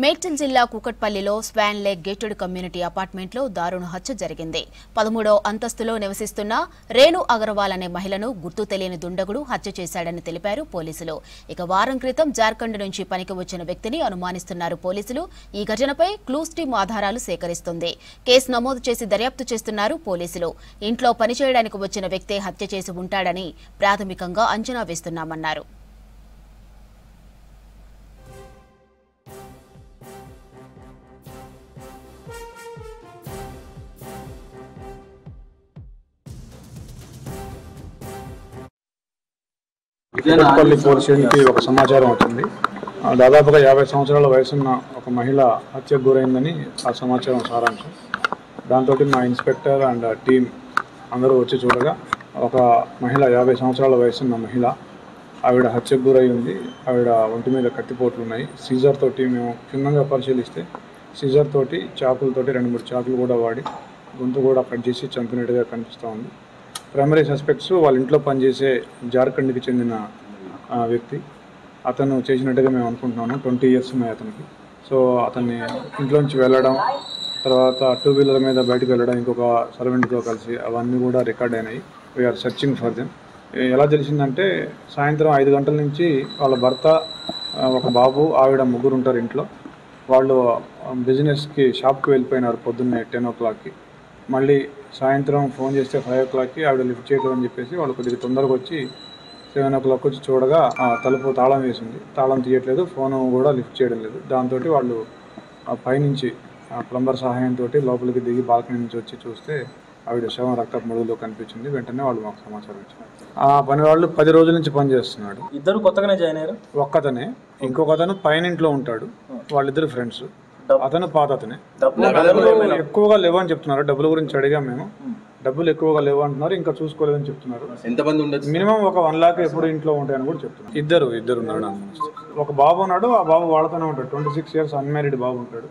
మేడ్చల్ జిల్లా కూకట్పల్లిలో Swan Lake gated community అపార్ట్మెంట్లో దారుణ హత్య జరిగింది. 13వ అంతస్తులో నివసిస్తున్న రేణు అగర్వాల్ అనే మహిళను గుర్తు తెలియని దుండగుడు హత్య చేశాడని తెలిపారు పోలీసులు. ఇక వారం క్రితం జార్ఖండ్ నుంచి పనికి వచ్చిన వ్యక్తిని అనుమానిస్తున్నారు పోలీసులు. ఈ ఘటనపై క్లూస్ టీమ్ ఆధారాలు సేకరిస్తుంది. కేసు నమోదు చేసి దర్యాప్తు చేస్తున్నారు పోలీసులు. ఇంట్లో పనిచేయడానికి వచ్చిన వ్యక్తే హత్య చేసి ఉంటాడని ప్రాథమికంగా అంచనా వేస్తున్నామన్నారు. కూకట్పల్లి పోలీస్ స్టేషన్కి ఒక సమాచారం వచ్చింది. దాదాపుగా 50 సంవత్సరాల వయసున్న ఒక మహిళ హత్యకు గురైందని ఆ సమాచారం సారాంశం. దాంతో మా ఇన్స్పెక్టర్ అండ్ టీం అందరూ వచ్చి చూడగా ఒక మహిళ 50 సంవత్సరాల వయసున్న మహిళ ఆవిడ హత్యకు గురై ఉంది. ఆవిడ ఒంటి మీద కత్తిపోట్లు ఉన్నాయి. సీజర్ తోటి మేము క్షుణ్ణంగా పరిశీలిస్తే సీజర్ తోటి చాకులతోటి 2-3 చాకులు కూడా వాడి గొంతు కూడా కట్ చేసి చంపినట్టుగా కనిపిస్తూ ఉంది. ప్రైమరీ సస్పెక్ట్స్ వాళ్ళ ఇంట్లో పనిచేసే జార్ఖండ్కి చెందిన వ్యక్తి. అతను చేసినట్టుగా మేము అనుకుంటున్నాము. 20 years ఉన్నాయి అతనికి. సో అతన్ని ఇంట్లోంచి వెళ్ళడం, తర్వాత 2 వీలర్ మీద బయటకు వెళ్ళడం ఇంకొక సర్వెంట్తో కలిసి అవన్నీ కూడా రికార్డ్ అయినాయి. We are searching for them. ఎలా తెలిసిందంటే సాయంత్రం 5 గంటల నుంచి వాళ్ళ భర్త, ఒక బాబు, ఆవిడ ముగ్గురు ఉంటారు ఇంట్లో. వాళ్ళు బిజినెస్కి షాప్కి వెళ్ళిపోయినారు పొద్దున్నే 10 o'clockకి. మళ్ళీ సాయంత్రం ఫోన్ చేస్తే 5 o'clockకి ఆవిడ లిఫ్ట్ చేయలేదని చెప్పేసి వాళ్ళు కొద్దిగా తొందరగా వచ్చి 7 o'clock వచ్చి చూడగా తలుపు తాళం వేసింది. తాళం తీయట్లేదు, ఫోను కూడా లిఫ్ట్ చేయడం లేదు. దాంతో వాళ్ళు పైనుంచి ప్లంబర్ సహాయంతో లోపలికి దిగి బాల్కనీ నుంచి వచ్చి చూస్తే ఆవిడ శవం రక్తపు మడుగులో కనిపించింది. వెంటనే వాళ్ళు మాకు సమాచారం ఇచ్చారు. ఆ పని వాళ్ళు 10 రోజుల నుంచి పని చేస్తున్నాడు. ఇద్దరు కొత్తగానే జాయిన్ అయ్యారు. ఒక్కతనే, ఇంకొక అతను పైన ఇంట్లో ఉంటాడు. వాళ్ళిద్దరు ఫ్రెండ్స్. అతను పాత అతనే. ఎక్కువగా లేవు అని చెప్తున్నారు. డబ్బుల గురించి అడిగా మేము. డబ్బులు ఎక్కువగా లేవు అంటున్నారు, ఇంకా చూసుకోలేదని చెప్తున్నారు. ఎంతమంది ఉండొచ్చు? మినిమం ఒక 1 lakh ఎప్పుడు ఇంట్లో ఉంటాయని కూడా చెప్తున్నారు. ఇద్దరు ఉన్నాడు. ఒక బాబు ఉన్నాడు. ఆ బాబు వాళ్ళతోనే ఉంటాడు. 26 years అన్మ్యారీడ్ బాబు ఉంటాడు.